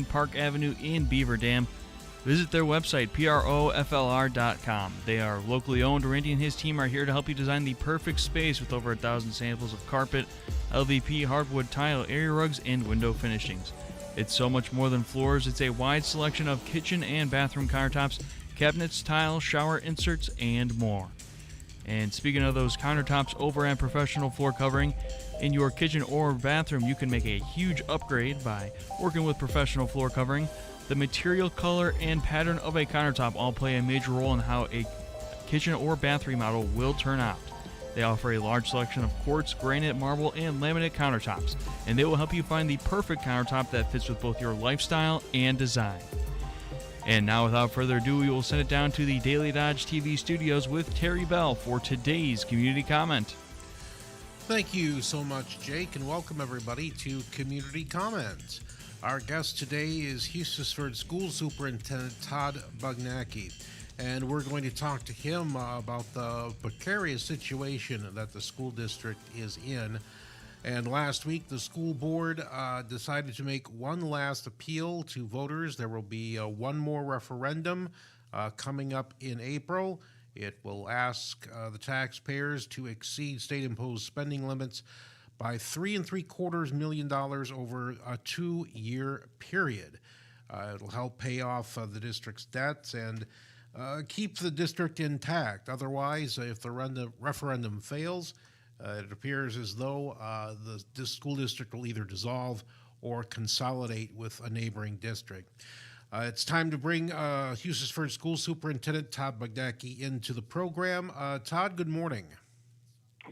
Park Avenue in Beaver Dam. Visit their website, proflr.com. They are locally owned. Randy and his team are here to help you design the perfect space with over 1,000 samples of carpet, LVP, hardwood tile, area rugs, and window finishings. It's so much more than floors. It's a wide selection of kitchen and bathroom countertops, cabinets, tile, shower inserts, and more. And speaking of those countertops over at Professional Floor Covering, in your kitchen or bathroom, you can make a huge upgrade by working with Professional Floor Covering. The material, color, and pattern of a countertop all play a major role in how a kitchen or bath remodel will turn out. They offer a large selection of quartz, granite, marble, and laminate countertops, and they will help you find the perfect countertop that fits with both your lifestyle and design. And now, without further ado, we will send it down to the Daily Dodge TV studios with Terry Bell for today's community comment. Thank you so much, Jake, and welcome everybody to Community Comments. Our guest today is Hustisford School Superintendent Todd Bugnacki, and we're going to talk to him about the precarious situation that the school district is in. And last week, the school board decided to make one last appeal to voters. There will be one more referendum coming up in April. It will ask the taxpayers to exceed state-imposed spending limits by $3.75 million over a 2-year period. It'll help pay off the district's debts and keep the district intact. Otherwise, if the referendum fails, it appears as though the school district will either dissolve or consolidate with a neighboring district. It's time to bring Hustisford School Superintendent Todd Bugnacki into the program. Todd, good morning.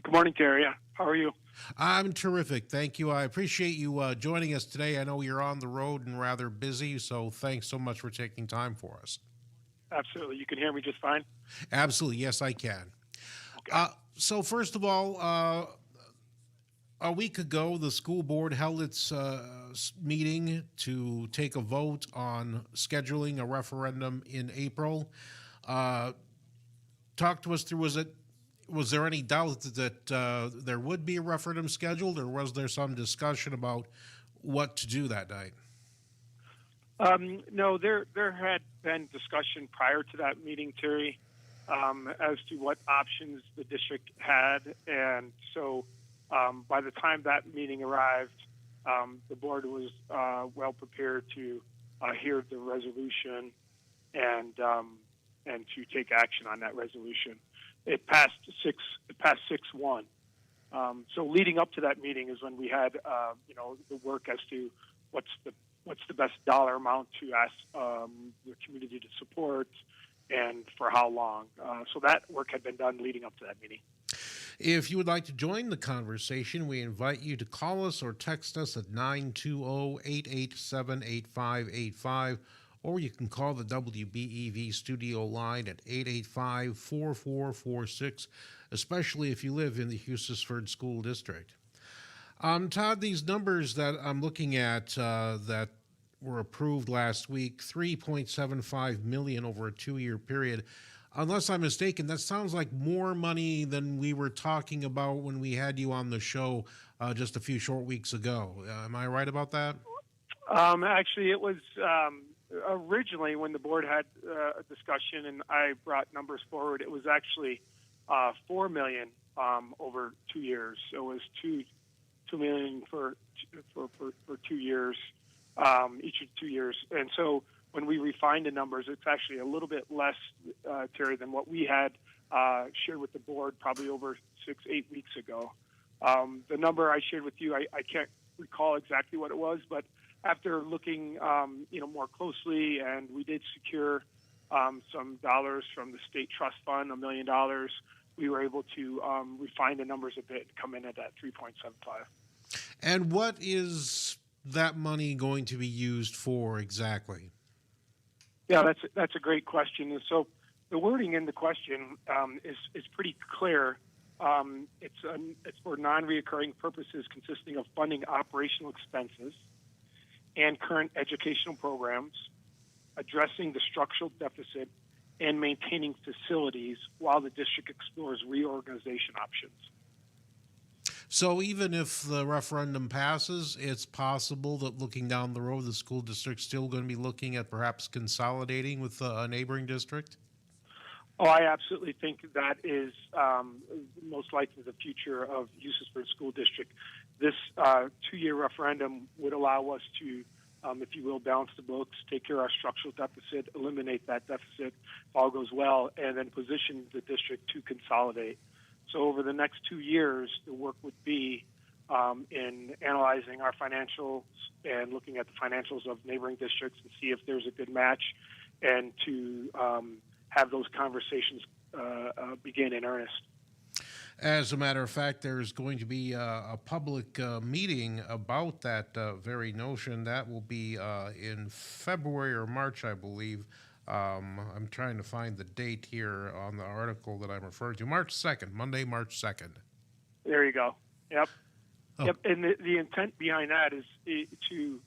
Good morning, Terry. How are you? I'm terrific. Thank you. I appreciate you joining us today. I know you're on the road and rather busy, so thanks so much for taking time for us. Absolutely. You can hear me just fine? Absolutely. Yes, I can. Okay. So first of all, a week ago, the school board held its meeting to take a vote on scheduling a referendum in April. Talk to us through, was there any doubt that there would be a referendum scheduled, or was there some discussion about what to do that night? No, there had been discussion prior to that meeting, Terry, as to what options the district had. And so by the time that meeting arrived, the board was well prepared to hear the resolution and to take action on that resolution. It passed 6-1. So leading up to that meeting is when we had the work as to what's the best dollar amount to ask the community to support and for how long. So that work had been done leading up to that meeting. If you would like to join the conversation, we invite you to call us or text us at 920-887-8585, or you can call the WBEV studio line at 885-4446, especially if you live in the Hustisford School District. Todd, these numbers that I'm looking at that were approved last week, $3.75 million over a 2-year period. Unless I'm mistaken, that sounds like more money than we were talking about when we had you on the show just a few short weeks ago. Am I right about that? Actually, it was originally when the board had a discussion and I brought numbers forward, it was actually $4 million over 2 years. So it was $2 million for 2 years, each of 2 years. And so when we refined the numbers, it's actually a little bit less, Terry, than what we had shared with the board probably over 6-8 weeks ago. The number I shared with you, I can't recall exactly what it was, but after looking, more closely, and we did secure some dollars from the state trust fund, $1 million, we were able to refine the numbers a bit and come in at that 3.75. And what is that money going to be used for exactly? Yeah, that's a great question. And so the wording in the question is pretty clear. It's for non-reoccurring purposes consisting of funding operational expenses and current educational programs, addressing the structural deficit, and maintaining facilities while the district explores reorganization options. So even if the referendum passes, it's possible that looking down the road, the school district's still going to be looking at perhaps consolidating with a neighboring district? Oh, I absolutely think that is most likely the future of Hustisford School District. This 2-year referendum would allow us to, if you will, balance the books, take care of our structural deficit, eliminate that deficit if all goes well, and then position the district to consolidate. So over the next 2 years, the work would be in analyzing our financials and looking at the financials of neighboring districts and see if there's a good match, and to have those conversations begin in earnest. As a matter of fact, there's going to be a public meeting about that very notion. That will be in February or March, I believe. I'm trying to find the date here on the article that I'm referring to. March 2nd, Monday, March 2nd. There you go. Yep. Oh. Yep. And the intent behind that is to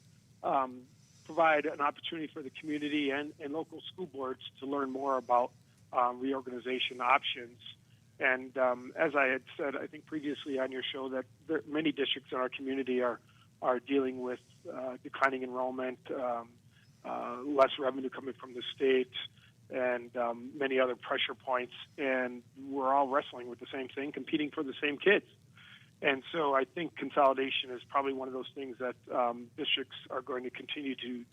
provide an opportunity for the community and local school boards to learn more about reorganization options. And as I had said, I think previously on your show, that many districts in our community are dealing with declining enrollment, less revenue coming from the state, and many other pressure points. And we're all wrestling with the same thing, competing for the same kids. And so I think consolidation is probably one of those things that districts are going to continue to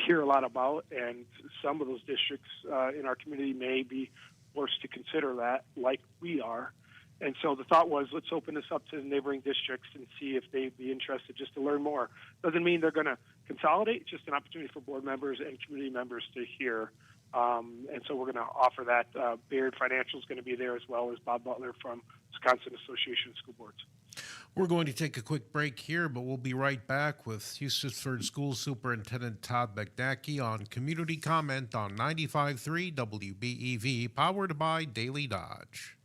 hear a lot about, and some of those districts in our community may be forced to consider that, like we are. And so the thought was, let's open this up to the neighboring districts and see if they'd be interested just to learn more. Doesn't mean they're going to consolidate, it's just an opportunity for board members and community members to hear. And so we're going to offer that. Baird Financial is going to be there, as well as Bob Butler from Wisconsin Association of School Boards. We're going to take a quick break here, but we'll be right back with Hustisford School Superintendent Todd Bugnacki on Community Comment on 95.3 WBEV, powered by Daily Dodge.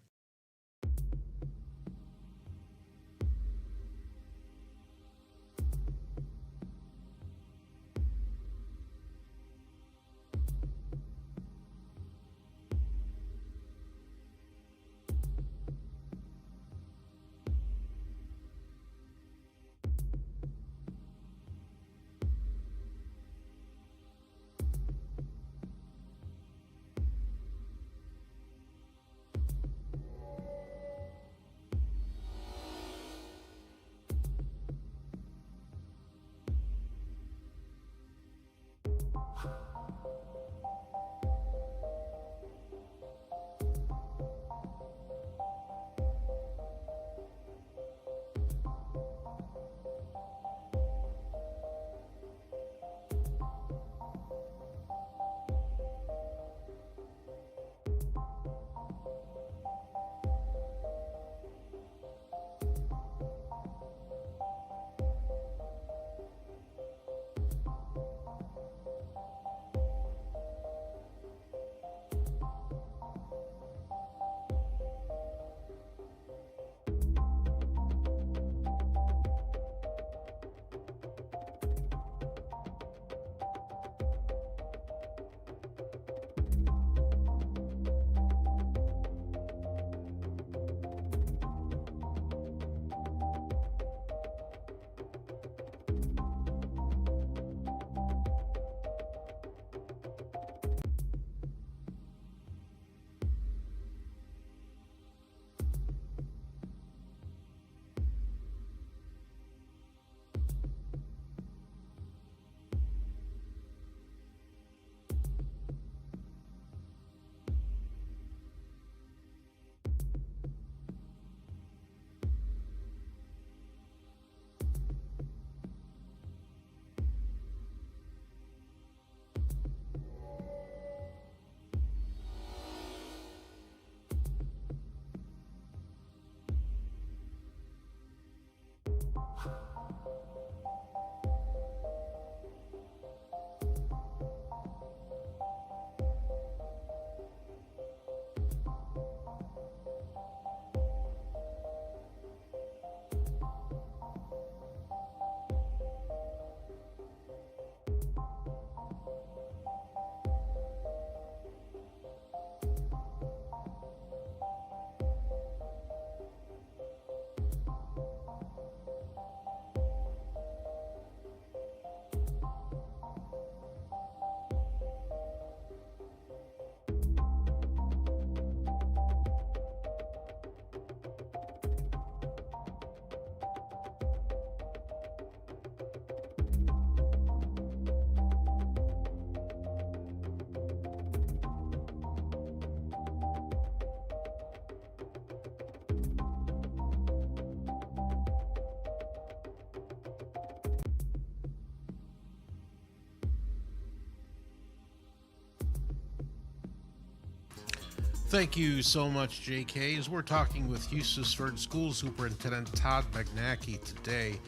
Thank you so much, Jake Hayes. We're talking with Hustisford School Superintendent Todd Bugnacki today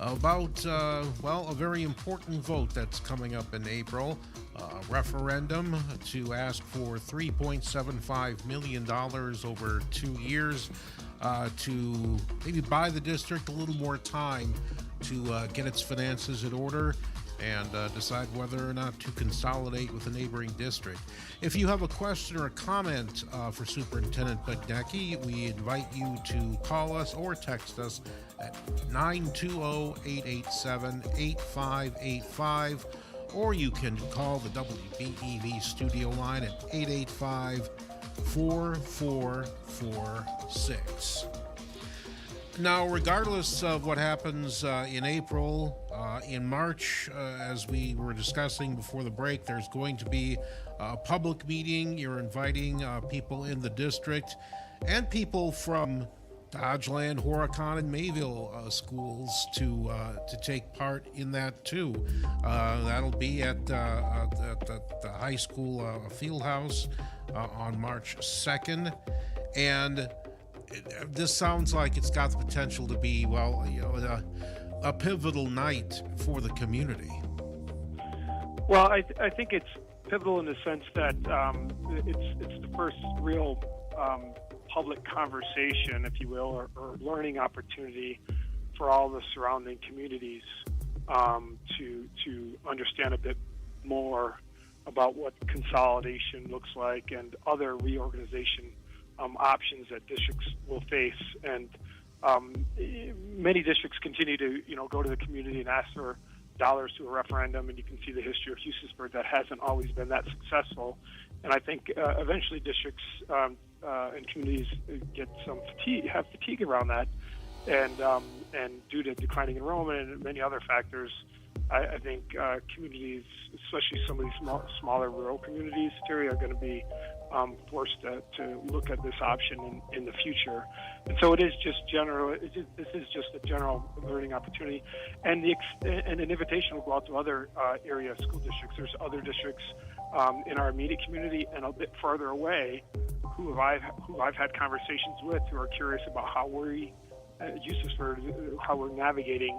about, a very important vote that's coming up in April, a referendum to ask for $3.75 million over 2 years to maybe buy the district a little more time to get its finances in order and decide whether or not to consolidate with a neighboring district. If you have a question or a comment for Superintendent Bugnacki, we invite you to call us or text us at 920-887-8585, or you can call the WBEV studio line at 885-4446. Now, regardless of what happens in April, in March, as we were discussing before the break, there's going to be a public meeting. You're inviting people in the district and people from Dodgeland, Horicon, and Mayville schools to take part in that too. That'll be at the high school field house on March 2nd, and this sounds like it's got the potential to be, a pivotal night for the community. Well, I think it's pivotal in the sense that it's the first real public conversation, if you will, or learning opportunity for all the surrounding communities to understand a bit more about what consolidation looks like and other reorganization options that districts will face. And many districts continue to, go to the community and ask for dollars to a referendum, and you can see the history of Hustisford that hasn't always been that successful. And I think eventually districts and communities get have fatigue around that, and due to declining enrollment and many other factors, I think communities, especially some of these smaller rural communities, Terry, are going to be forced to look at this option in the future. And so it is just general. This is just a general learning opportunity, and an invitation will go out to other area school districts. There's other districts in our immediate community and a bit farther away who I've had conversations with, who are curious about how we're navigating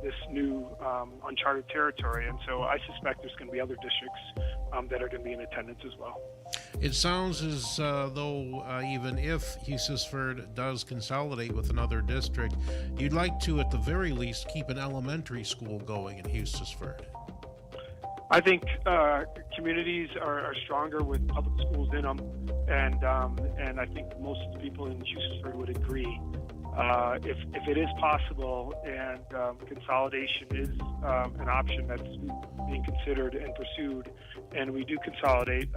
this new uncharted territory. And so I suspect there's going to be other districts that are going to be in attendance as well. It sounds as though even if Hustisford does consolidate with another district, you'd like to, at the very least, keep an elementary school going in Hustisford. I think communities are stronger with public schools in them, and I think most of the people in Hustisford would agree. If it is possible and consolidation is an option that's being considered and pursued, and we do consolidate,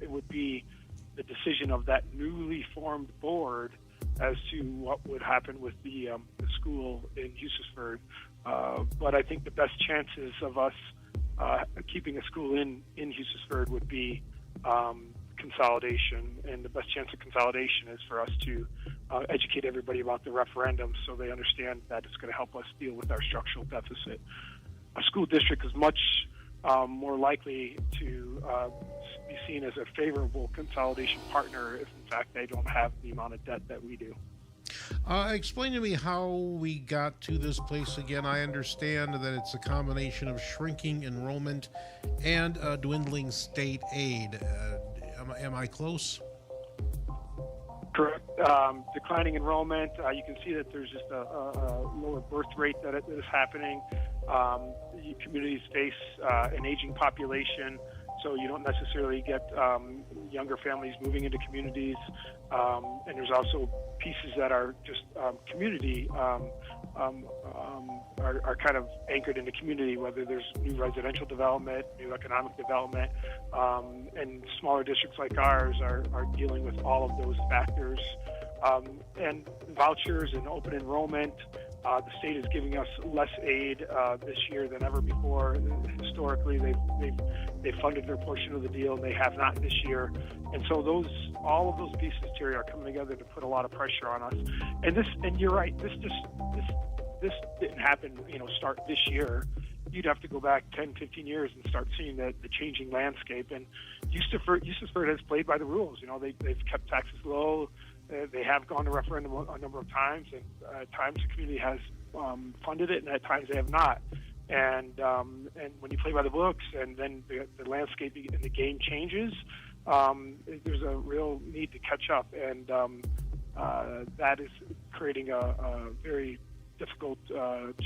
it would be the decision of that newly formed board as to what would happen with the school in Hustisford. But I think the best chances of us keeping a school in Hustisford would be consolidation, and the best chance of consolidation is for us to educate everybody about the referendum so they understand that it's going to help us deal with our structural deficit. A school district is much more likely to be seen as a favorable consolidation partner if, in fact, they don't have the amount of debt that we do. Explain to me how we got to this place again. I understand that it's a combination of shrinking enrollment and dwindling state aid. Am I close? Correct. Declining enrollment. You can see that there's just a lower birth rate that is happening. Communities face an aging population, so you don't necessarily get younger families moving into communities. And there's also pieces that are just community are kind of anchored in the community, whether there's new residential development, new economic development, and smaller districts like ours are dealing with all of those factors. And vouchers and open enrollment, the state is giving us less aid this year than ever before. Historically, they've funded their portion of the deal, and they have not this year. And so all of those pieces, Terry, are coming together to put a lot of pressure on us. And you're right, this didn't happen, start this year. You'd have to go back 10, 15 years and start seeing the changing landscape. And Hustisford has played by the rules. They've kept taxes low. They have gone to referendum a number of times, and at times the community has funded it, and at times they have not. And when you play by the books, and then the landscape and the game changes, there's a real need to catch up, and that is creating a very difficult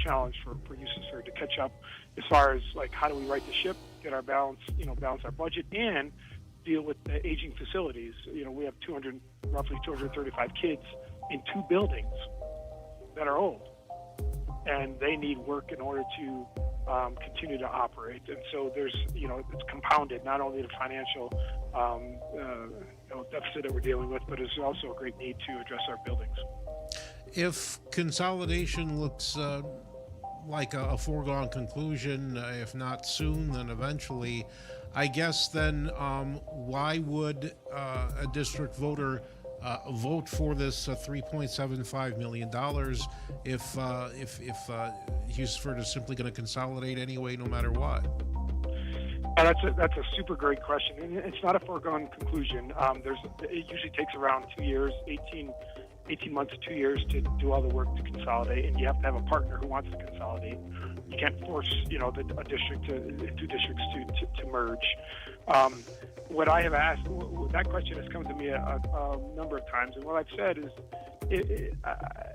challenge for Hustisford to catch up as far as like how do we right the ship, get our balance our budget, and deal with the aging facilities. We have roughly 235 kids in 2 buildings that are old, and they need work in order to continue to operate. And so there's, it's compounded, not only the financial deficit that we're dealing with, but it's also a great need to address our buildings. If consolidation looks like a foregone conclusion, if not soon, then eventually, I guess then why would a district voter vote for this $3.75 million if Hustisford is simply going to consolidate anyway, no matter what? That's a super great question, and it's not a foregone conclusion. It usually takes around 2 years, 18 months to 2 years to do all the work to consolidate, and you have to have a partner who wants to consolidate. You can't force, a district two districts to merge. What I have asked, that question has come to me a number of times, and what I've said is,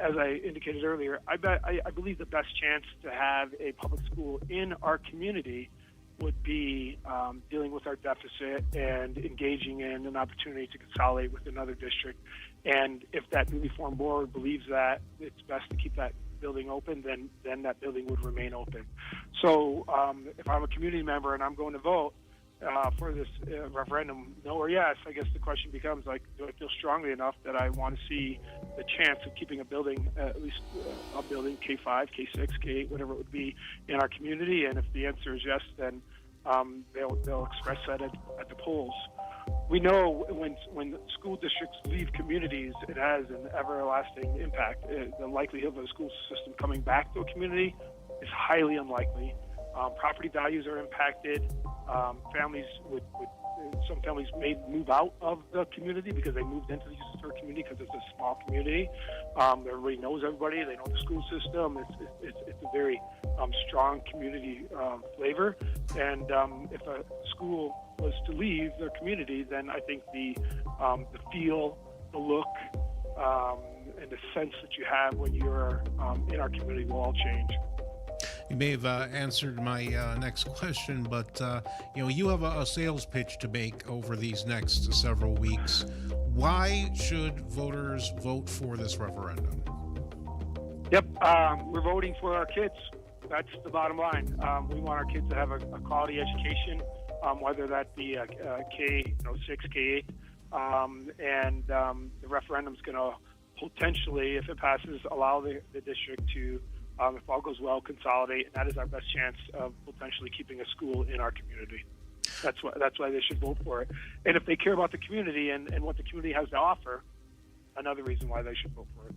as I indicated earlier, I believe the best chance to have a public school in our community would be dealing with our deficit and engaging in an opportunity to consolidate with another district. And if that newly formed board believes that it's best to keep that building open, then that building would remain open. So if I'm a community member and I'm going to vote for this referendum, no or yes, I guess the question becomes, like, do I feel strongly enough that I want to see the chance of keeping a building, at least a building, K5, K6, K8, whatever it would be, in our community? And if the answer is yes, then they'll express that at the polls. We know when school districts leave communities, it has an everlasting impact. The likelihood of the school system coming back to a community is highly unlikely. Property values are impacted. Some families may move out of the community because they moved into the Hustisford community because it's a small community. Everybody knows everybody. They know the school system. It's a very strong community flavor. And if a school was to leave their community, then I think the feel, the look, and the sense that you have when you're in our community will all change. You may have answered my next question, but you have a sales pitch to make over these next several weeks. Why should voters vote for this referendum? Yep, we're voting for our kids. That's the bottom line. We want our kids to have a quality education, whether that be K6, K8, and the referendum's going to potentially, if it passes, allow the district to, if all goes well, consolidate, and that is our best chance of potentially keeping a school in our community. That's why they should vote for it. And if they care about the community and what the community has to offer, another reason why they should vote for it.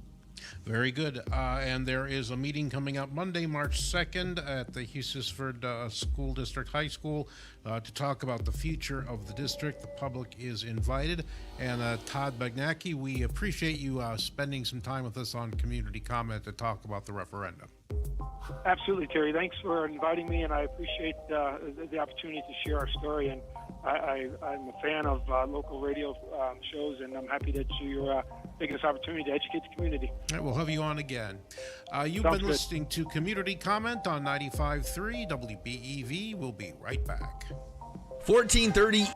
Very good. And there is a meeting coming up Monday, March 2nd at the Hustisford School District High School to talk about the future of the district. The public is invited. And Todd Bugnacki, we appreciate you spending some time with us on Community Comment to talk about the referendum. Absolutely, Terry. Thanks for inviting me, and I appreciate the opportunity to share our story. And I'm a fan of local radio shows, and I'm happy that you're taking this opportunity to educate the community. All right, we'll have you on again. You've Sounds been good. listening to Community Comment on 95.3 WBEV. We'll be right back. 1430